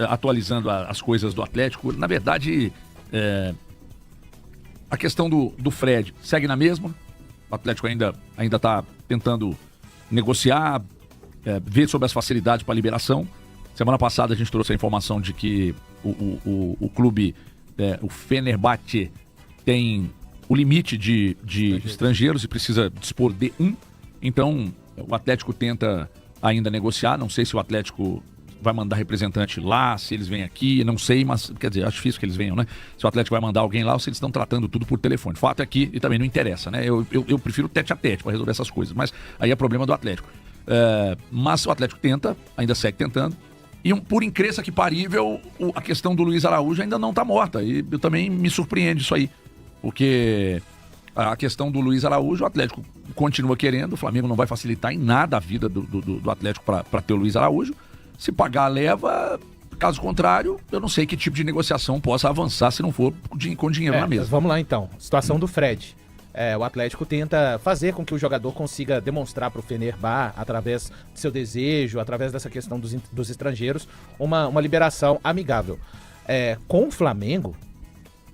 atualizando as coisas do Atlético. Na verdade, a questão do Fred segue na mesma. O Atlético ainda está tentando negociar, ver sobre as facilidades para liberação. Semana passada a gente trouxe a informação de que o clube, o Fenerbahçe, tem o limite de estrangeiros e precisa dispor de um. Então, o Atlético tenta ainda negociar. Não sei se o Atlético vai mandar representante lá, se eles vêm aqui, não sei, mas, quer dizer, acho difícil que eles venham, né? Se o Atlético vai mandar alguém lá ou se eles estão tratando tudo por telefone. Fato é que, e também não interessa, né? Eu prefiro tete a tete para resolver essas coisas, mas aí é problema do Atlético. Mas o Atlético tenta, ainda segue tentando. E por incrível que parível, a questão do Luiz Araújo ainda não está morta. E eu também me surpreende isso aí. Porque a questão do Luiz Araújo, o Atlético continua querendo, o Flamengo não vai facilitar em nada a vida do Atlético para ter o Luiz Araújo. Se pagar, leva. Caso contrário, eu não sei que tipo de negociação possa avançar se não for com dinheiro na mesa. Vamos lá então. Situação do Fred. O Atlético tenta fazer com que o jogador consiga demonstrar para o Fenerbahçe, através do seu desejo, através dessa questão dos estrangeiros, uma liberação amigável. Com o Flamengo,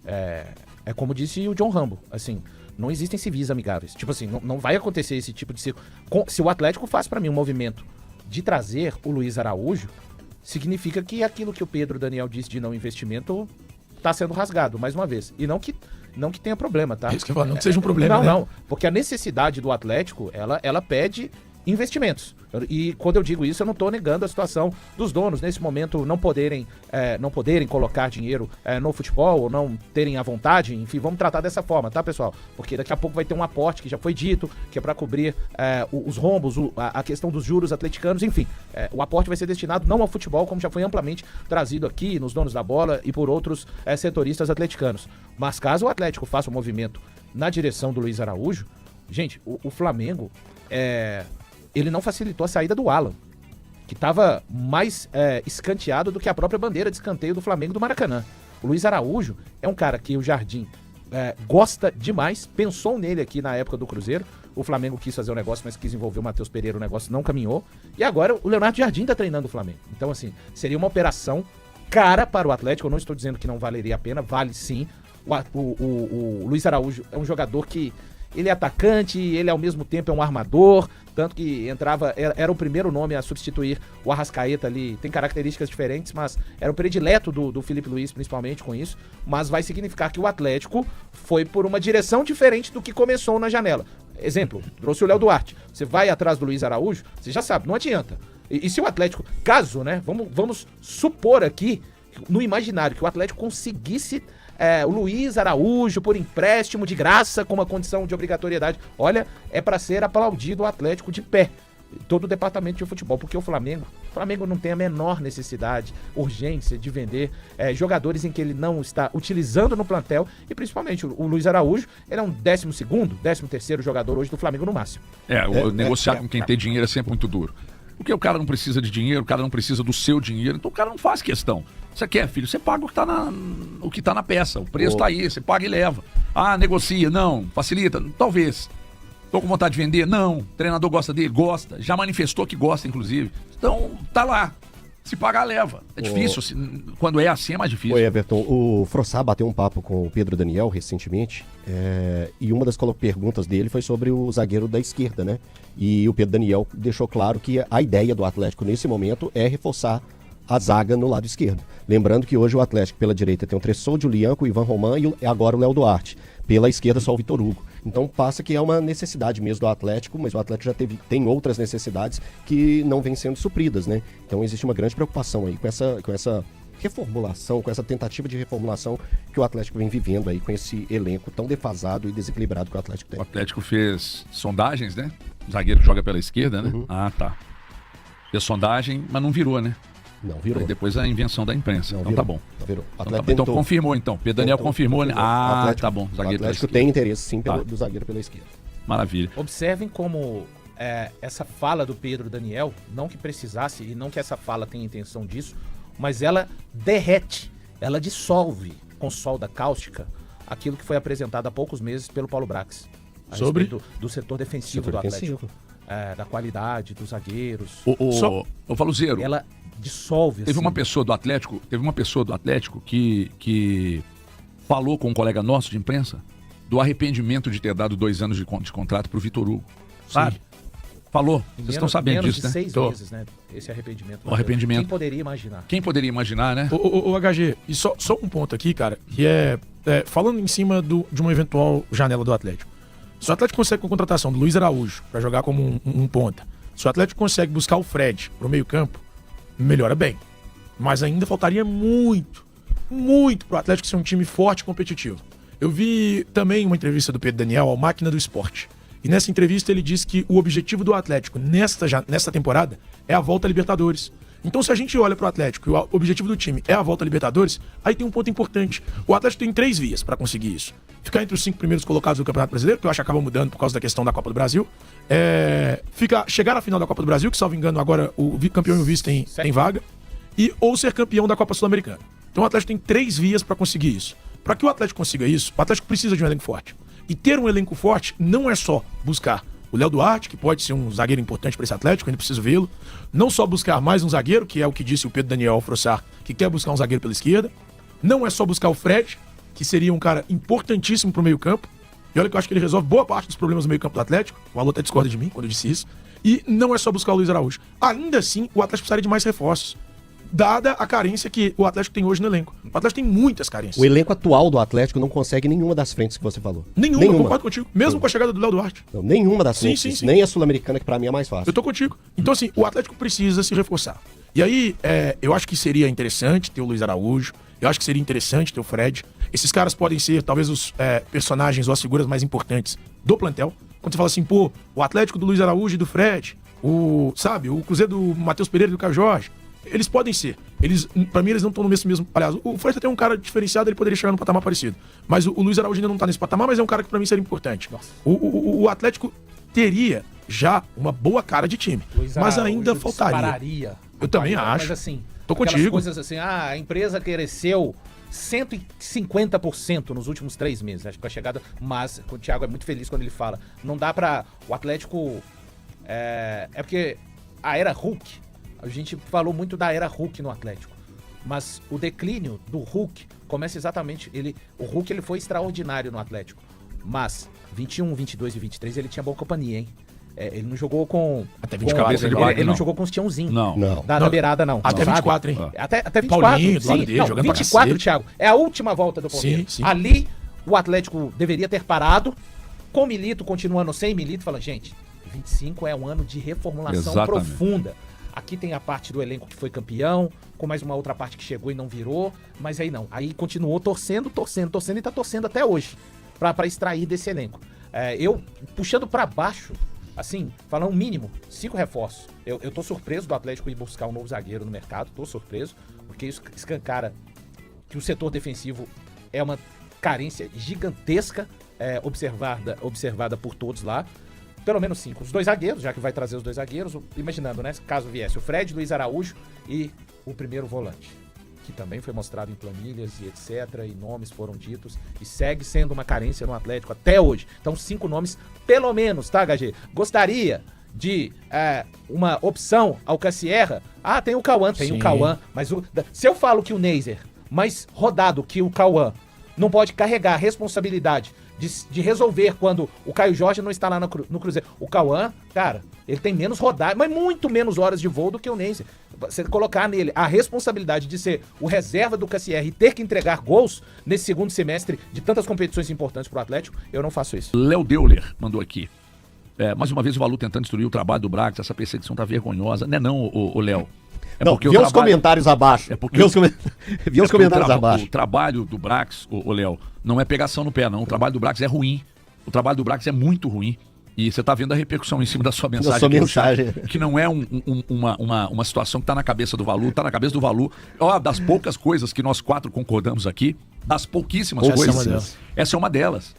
é como disse o John Rambo, assim, não existem civis amigáveis. Tipo assim, não vai acontecer esse tipo de ciclo. Se o Atlético faz para mim um movimento de trazer o Luiz Araújo, significa que aquilo que o Pedro Daniel disse de não investimento está sendo rasgado, mais uma vez. E não que tenha problema, tá? É isso que eu falo, não que seja um problema, Não, porque a necessidade do Atlético, ela pede investimentos. E quando eu digo isso, eu não estou negando a situação dos donos, nesse momento, não poderem colocar dinheiro no futebol, ou não terem a vontade, enfim, vamos tratar dessa forma, tá, pessoal? Porque daqui a pouco vai ter um aporte que já foi dito, que é para cobrir os rombos, a questão dos juros atleticanos, enfim, o aporte vai ser destinado não ao futebol, como já foi amplamente trazido aqui nos donos da bola e por outros setoristas atleticanos. Mas caso o Atlético faça um movimento na direção do Luiz Araújo, gente, o Flamengo ele não facilitou a saída do Alan, que estava mais escanteado do que a própria bandeira de escanteio do Flamengo do Maracanã. O Luiz Araújo é um cara que o Jardim gosta demais, pensou nele aqui na época do Cruzeiro. O Flamengo quis fazer o negócio, mas quis envolver o Matheus Pereira, o negócio não caminhou. E agora o Leonardo Jardim está treinando o Flamengo. Então, assim, seria uma operação cara para o Atlético. Eu não estou dizendo que não valeria a pena, vale sim. O Luiz Araújo é um jogador que ele é atacante, ele ao mesmo tempo é um armador, tanto que era o primeiro nome a substituir o Arrascaeta ali, tem características diferentes, mas era o predileto do Felipe Luiz, principalmente com isso, mas vai significar que o Atlético foi por uma direção diferente do que começou na janela. Exemplo, trouxe o Léo Duarte, você vai atrás do Luiz Araújo, você já sabe, não adianta. E se o Atlético, caso, né, vamos supor aqui, no imaginário, que o Atlético conseguisse o Luiz Araújo por empréstimo de graça com uma condição de obrigatoriedade. Olha, é para ser aplaudido o Atlético de pé. Todo o departamento de futebol, porque o Flamengo não tem a menor necessidade, urgência de vender jogadores em que ele não está utilizando no plantel, e principalmente o Luiz Araújo, ele é um 12º, 13º jogador hoje do Flamengo no máximo. Negociar com quem tem dinheiro é sempre muito duro. Porque o cara não precisa de dinheiro, o cara não precisa do seu dinheiro, então o cara não faz questão. Você quer, filho? Você paga o que tá na peça, o preço tá aí, você paga e leva. Ah, negocia, não, facilita, talvez. Tô com vontade de vender? Não. O treinador gosta dele? Gosta. Já manifestou que gosta, inclusive. Então, tá lá. Se pagar, leva. É difícil. Quando é assim, é mais difícil. Oi, Everton. O Frossá bateu um papo com o Pedro Daniel recentemente, e uma das perguntas dele foi sobre o zagueiro da esquerda, né? E o Pedro Daniel deixou claro que a ideia do Atlético nesse momento é reforçar a zaga no lado esquerdo. Lembrando que hoje o Atlético pela direita tem o Tressoude, o Lianco, o Ivan Roman e agora o Léo Duarte. Pela esquerda só o Vitor Hugo. Então passa que é uma necessidade mesmo do Atlético, mas o Atlético já tem outras necessidades que não vêm sendo supridas, né? Então existe uma grande preocupação aí com essa reformulação, com essa tentativa de reformulação que o Atlético vem vivendo aí com esse elenco tão defasado e desequilibrado que o Atlético tem. O Atlético fez sondagens, né? O zagueiro que joga pela esquerda, né? Uhum. Ah, tá. Fez sondagem, mas não virou, né? Não virou. Aí depois a invenção da imprensa. Então tá bom. Não virou. Então confirmou, então. Pedro Daniel confirmou, né? Ah, Atlético, tá bom. Zagueiro o Atlético tem interesse, sim, do zagueiro pela esquerda. Maravilha. Observem como essa fala do Pedro Daniel, não que precisasse e não que essa fala tenha intenção disso, mas ela derrete, ela dissolve com solda cáustica aquilo que foi apresentado há poucos meses pelo Paulo Brax. Sobre? Do setor defensivo do Atlético. Da qualidade dos zagueiros. O Faluzeiro. Ela dissolve. Teve assim. uma pessoa do Atlético que falou com um colega nosso de imprensa do arrependimento de ter dado 2 anos de contrato pro Vitor Hugo. Sabe? Falou. Vocês estão sabendo disso, de né? 6 meses, né? Esse arrependimento. O arrependimento. Quem poderia imaginar? Quem poderia imaginar, né? O HG, e só um ponto aqui, cara, que falando em cima de uma eventual janela do Atlético. Se o Atlético consegue com a contratação do Luiz Araújo pra jogar como um ponta, se o Atlético consegue buscar o Fred pro meio campo, melhora bem. Mas ainda faltaria muito pro Atlético ser um time forte e competitivo. Eu vi também uma entrevista do Pedro Daniel ao Máquina do Esporte. E nessa entrevista ele disse que o objetivo do Atlético nesta temporada é a volta à Libertadores. Então se a gente olha pro Atlético e o objetivo do time é a volta à Libertadores, aí tem um ponto importante. O Atlético tem 3 vias para conseguir isso. Ficar entre os 5 primeiros colocados do Campeonato Brasileiro, que eu acho que acaba mudando por causa da questão da Copa do Brasil. Chegar à final da Copa do Brasil, que salvo engano agora o campeão e o vice tem vaga. Ou ser campeão da Copa Sul-Americana. Então o Atlético tem 3 vias para conseguir isso. Para que o Atlético consiga isso, o Atlético precisa de um elenco forte. E ter um elenco forte não é só buscar o Léo Duarte, que pode ser um zagueiro importante para esse Atlético, ainda preciso vê-lo. Não só buscar mais um zagueiro, que é o que disse o Pedro Daniel Frossar, que quer buscar um zagueiro pela esquerda. Não é só buscar o Fred, que seria um cara importantíssimo pro meio campo. E olha que eu acho que ele resolve boa parte dos problemas do meio campo do Atlético. O Alô até discorda de mim quando eu disse isso. E não é só buscar o Luiz Araújo. Ainda assim, o Atlético precisaria de mais reforços, dada a carência que o Atlético tem hoje no elenco. O Atlético tem muitas carências. O elenco atual do Atlético não consegue nenhuma das frentes que você falou. Nenhuma. Eu concordo contigo. Mesmo com a chegada do Léo Duarte. Não, nenhuma das frentes. Sim. Nem a Sul-Americana, que pra mim é mais fácil. Eu tô contigo. Então, assim, o Atlético precisa se reforçar. E aí, eu acho que seria interessante ter o Luiz Araújo. Eu acho que seria interessante ter o Fred. Esses caras podem ser, talvez, os personagens ou as figuras mais importantes do plantel. Quando você fala assim, pô, o Atlético do Luiz Araújo e do Fred, o Cruzeiro do Matheus Pereira e do Caio Jorge, eles podem ser. Pra mim, eles não estão no mesmo. Aliás, o Fred até é um cara diferenciado, ele poderia chegar num patamar parecido. Mas o Luiz Araújo ainda não tá nesse patamar, mas é um cara que pra mim seria importante. O Atlético teria já uma boa cara de time. Mas ainda faltaria. Eu também acho. Mas assim, tô contigo. Coisas assim, a empresa cresceu 150% nos últimos 3 meses. Acho que a chegada. Mas o Thiago é muito feliz quando ele fala. Não dá pra. O Atlético. É porque a era Hulk. A gente falou muito da era Hulk no Atlético. Mas o declínio do Hulk começa exatamente. O Hulk ele foi extraordinário no Atlético. Mas 21, 22 e 23 ele tinha boa companhia, hein? Ele não jogou com. Até 24 ele não jogou com os tiãozinhos. Não. Da beirada, não. Até 24, hein? Até 24. Paulinho, do lado dele, não, jogando 24, Thiago. É a última volta do Palmeiras. Sim. Ali, o Atlético deveria ter parado. Com o Milito, continuando sem Milito, falando, gente, 25 é um ano de reformulação profunda. Aqui tem a parte do elenco que foi campeão, com mais uma outra parte que chegou e não virou, mas aí não. Aí continuou torcendo e tá torcendo até hoje pra extrair desse elenco. Eu, puxando pra baixo, assim, falando um mínimo, 5 reforços. Eu tô surpreso do Atlético ir buscar um novo zagueiro no mercado, tô surpreso, porque isso escancara que o setor defensivo é uma carência gigantesca, observada por todos lá. Pelo menos 5. Os 2 zagueiros, já que vai trazer os 2 zagueiros, imaginando, né? Caso viesse o Fred, Luiz Araújo e o primeiro volante, que também foi mostrado em planilhas e etc. E nomes foram ditos e segue sendo uma carência no Atlético até hoje. Então 5 nomes, pelo menos, tá, HG? Gostaria de uma opção ao Cassierra. Tem o Cauã, tem o Cauã, mas se eu falo que o Neiser, mais rodado que o Cauã, não pode carregar a responsabilidade de resolver quando o Caio Jorge não está lá no Cruzeiro. O Cauã, cara, ele tem menos rodagem, mas muito menos horas de voo do que o Neiser. Você colocar nele a responsabilidade de ser o reserva do Cassierra e ter que entregar gols nesse segundo semestre de tantas competições importantes pro Atlético, eu não faço isso. Léo Deuler mandou aqui. Mais uma vez o Valu tentando destruir o trabalho do Brax, essa perseguição tá vergonhosa. Não é não, o Léo. Não, vê os comentários abaixo. Vê os comentários abaixo. O trabalho do Brax, o Léo, não é pegação no pé, não. O trabalho do Brax é ruim. O trabalho do Brax é muito ruim. E você tá vendo a repercussão em cima da sua mensagem. Que não é uma situação que tá na cabeça do Valu, tá na cabeça do Valu. Das poucas coisas que nós 4 concordamos aqui, das pouquíssimas coisas. Essa é uma delas.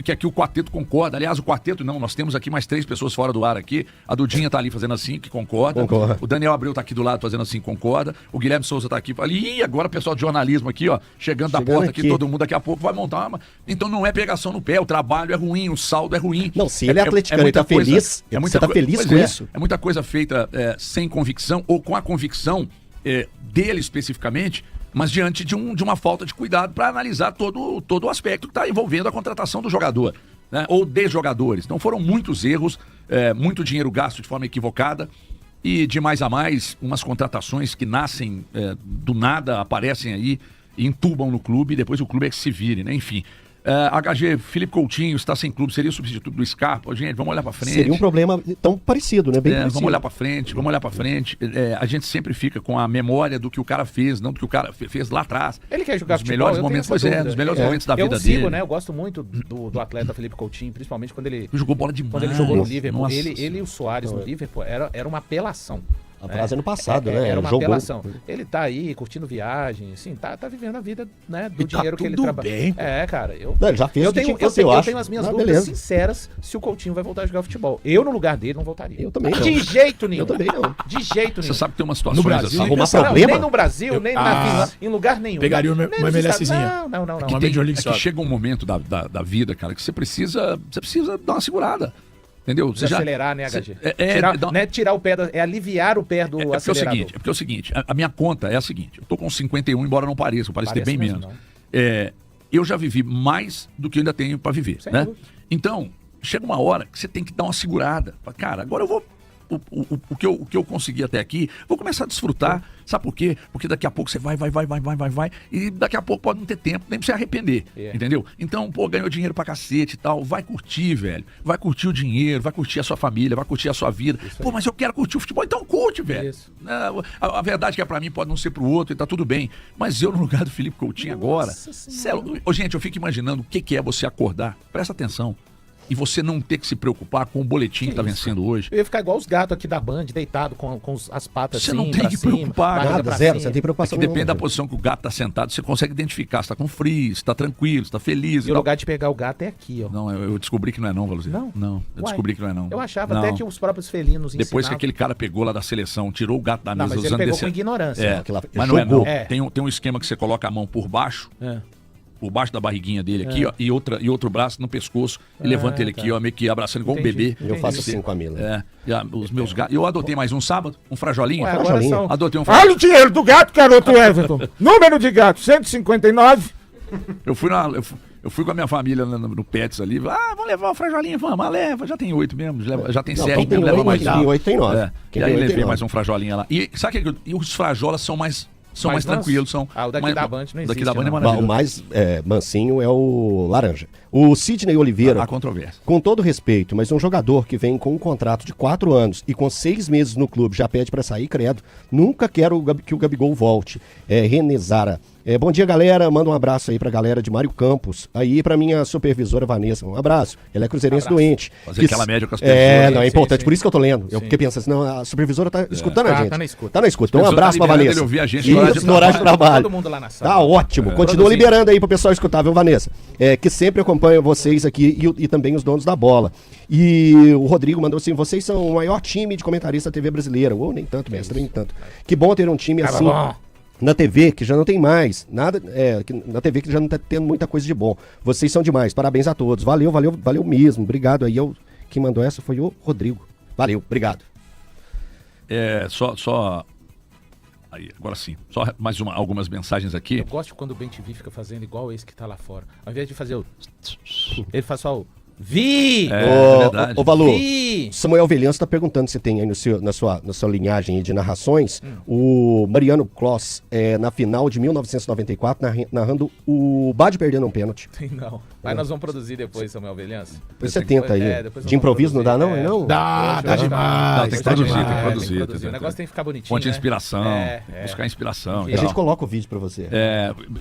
Que aqui o quarteto concorda. Aliás, o quarteto não, nós temos aqui mais 3 pessoas fora do ar aqui. A Dudinha tá ali fazendo assim, que concorda. O Daniel Abreu tá aqui do lado fazendo assim, concorda. O Guilherme Souza tá aqui. E agora o pessoal de jornalismo aqui, ó, chegando da porta aqui, todo mundo daqui a pouco vai montar uma... Então não é pegação no pé, o trabalho é ruim, o saldo é ruim. Não, se ele é atleticano e tá feliz, você tá feliz com isso? É muita coisa feita sem convicção ou com a convicção dele especificamente, mas diante de uma falta de cuidado para analisar todo o aspecto que está envolvendo a contratação do jogador, né? Ou de jogadores. Então foram muitos erros, muito dinheiro gasto de forma equivocada e de mais a mais, umas contratações que nascem do nada, aparecem aí e entubam no clube e depois o clube é que se vire, né? Enfim. HG, Felipe Coutinho está sem clube, seria o substituto do Scarpa. Gente, vamos olhar para frente. Seria um problema tão parecido, né? Bem parecido. Vamos olhar para frente. A gente sempre fica com a memória do que o cara fez, não do que o cara fez lá atrás. Ele quer jogar futebol, melhores momentos, nos melhores momentos da vida dele. Né? Eu gosto muito do atleta Felipe Coutinho, principalmente quando ele jogou bola demais. Quando ele jogou no Liverpool. Ele e o Soares no Liverpool era uma apelação. A frase ano passado, né? Era uma apelação. Ele tá aí curtindo viagem, assim, tá vivendo a vida, né, do dinheiro que ele trabalha. Cara, ele já fez eu tenho as minhas dúvidas sinceras se o Coutinho vai voltar a jogar futebol. Eu, no lugar dele, não voltaria. Eu também não. De jeito nenhum. Eu também não. De jeito nenhum. Você sabe que tem uma situação no Brasil, assim. Arrumar problema? Nem no Brasil, nem na Finlândia, em lugar nenhum. Pegaria uma MLSzinha. Não. Que chega um momento da vida, cara, que você precisa dar uma segurada. Entendeu? Você acelerar, né, HG? Tirar o pé, aliviar o pé do acelerador. É porque é o seguinte, a minha conta é a seguinte, eu tô com 51, embora não pareça, eu pareço ter bem menos. Eu já vivi mais do que eu ainda tenho para viver, né? Então, chega uma hora que você tem que dar uma segurada. Cara, agora eu vou... O que eu consegui até aqui, vou começar a desfrutar. Sabe por quê? Porque daqui a pouco você vai, e daqui a pouco pode não ter tempo, nem pra você arrepender, entendeu? Então, ganhou dinheiro pra cacete e tal, vai curtir, velho. Vai curtir o dinheiro, vai curtir a sua família, vai curtir a sua vida. Mas eu quero curtir o futebol, então curte, velho. A verdade é que pra mim pode não ser pro outro e tá tudo bem. Mas eu, no lugar do Felipe Coutinho agora... Gente, eu fico imaginando o que é você acordar, presta atenção, e você não ter que se preocupar com o boletim que tá vencendo hoje. Eu ia ficar igual os gatos aqui da Band, deitado com as patas assim. Você não tem que preocupar, nada, zero, você não tem preocupação. Depende da posição que o gato tá sentado, você consegue identificar se tá com frio, se tá tranquilo, se tá feliz. E o lugar de pegar o gato é aqui, ó. Não, eu descobri que não é não, Valuzino. Não, eu descobri que não é não. Eu achava até que os próprios felinos ensinavam. Depois que aquele cara pegou lá da seleção, tirou o gato da mesa, mas ele pegou com ignorância. Mas não é não. Tem um esquema que você coloca a mão por baixo, por baixo da barriguinha dele aqui, ó, e outro braço no pescoço, e levanta ele aqui, ó, meio que abraçando igual um bebê. Eu faço assim com a Mila. Os meus gatos. Eu adotei mais um sábado, um frajolinho. Adotei um frajolinho. Olha o dinheiro do gato, garoto Everton. Número de gato, 159. Eu fui com a minha família no Pets ali. Vamos levar o frajolinho, vamos, leva. Já tem 8 mesmo, já tem 7, mesmo, leva mais. Tem 8, tem 9. E aí levei mais um frajolinho lá. E sabe que os frajolas são mais tranquilos. O daqui da Band não existe. Daqui da Band é maravilhoso. O mais mansinho é o laranja. O Sidney Oliveira, a controvérsia. Com todo respeito, mas um jogador que vem com um contrato de 4 anos e com 6 meses no clube já pede pra sair, credo. Nunca quero que o Gabigol volte. Renezara. Bom dia, galera. Manda um abraço aí pra galera de Mário Campos. Aí pra minha supervisora Vanessa. Um abraço. Ela é cruzeirense doente. Fazer aquela média com as pessoas. Não, é importante. Sim. Por isso que eu tô lendo. Eu fiquei pensando assim, não, a supervisora tá escutando a gente. Tá na escuta. Tá na escuta. Então um abraço pra Vanessa. Ele ouvir a gente no horário de trabalho. Todo mundo lá na sala. Tá ótimo. Continua liberando aí pro pessoal escutar, viu, Vanessa? Que sempre acompanha vocês aqui e também os donos da bola. E o Rodrigo mandou assim, vocês são o maior time de comentarista da TV brasileira. Nem tanto, mestre, nem tanto. Que bom ter um time assim... Na TV, que já não tem mais, nada, na TV que já não tá tendo muita coisa de bom. Vocês são demais, parabéns a todos. Valeu mesmo, obrigado. Aí quem mandou essa foi o Rodrigo. Valeu, obrigado. Aí, agora sim, só mais algumas mensagens aqui. Eu gosto quando o BenTV fica fazendo igual esse que tá lá fora. Ao invés de fazer o... Ele faz só o... Vi! Verdade. Ô Valor, Samuel Velhanço está perguntando se tem aí na sua linhagem de narrações o Mariano Kloss na final de 1994 narrando o Bade perdendo um pênalti. Tem não. Mas nós vamos produzir depois, Samuel Velhanço. Depois você tenta aí. De improviso não dá não? Não? Dá demais. Tem que produzir. O negócio tem que ficar bonitinho. Fonte de inspiração, buscar inspiração. E a gente coloca o vídeo pra você.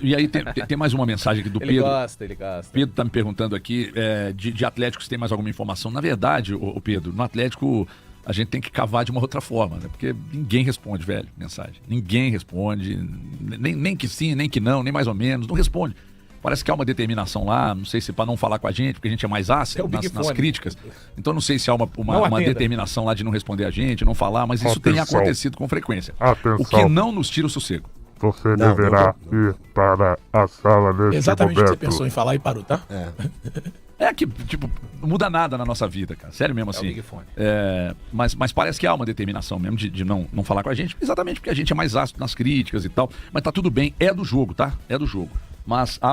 E aí tem mais uma mensagem aqui do Pedro. Ele gosta. Pedro tá me perguntando aqui de Atlético, se tem mais alguma informação. Na verdade, o Pedro, no Atlético a gente tem que cavar de uma outra forma, né? Porque ninguém responde, velho, mensagem. Ninguém responde, nem que sim, nem que não, nem mais ou menos, não responde. Parece que há uma determinação lá, não sei se para não falar com a gente, porque a gente é mais ácido nas críticas. Então não sei se há uma determinação lá de não responder a gente, não falar, mas isso tem acontecido com frequência. Atenção. O que não nos tira o sossego. Você deverá ir para a sala neste Exatamente o que momento. você pensou em falar e parou, tá? É que, tipo, não muda nada na nossa vida, cara. Sério mesmo assim. Big Fone. Mas parece que há uma determinação mesmo de não falar com a gente, exatamente porque a gente é mais ácido nas críticas e tal. Mas tá tudo bem, é do jogo, tá? É do jogo. Mas há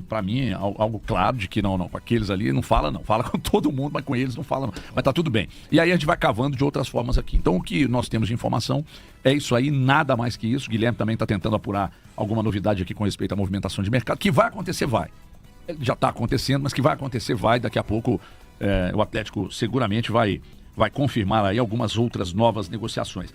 pra mim, algo claro de que não, com aqueles ali não fala não. Fala com todo mundo, mas com eles não fala não. Mas tá tudo bem. E aí a gente vai cavando de outras formas aqui. Então o que nós temos de informação é isso aí, nada mais que isso. O Guilherme também tá tentando apurar alguma novidade aqui com respeito à movimentação de mercado. Que vai acontecer, vai. Já está acontecendo, mas que vai acontecer, vai. Daqui a pouco o Atlético seguramente vai confirmar aí algumas outras novas negociações.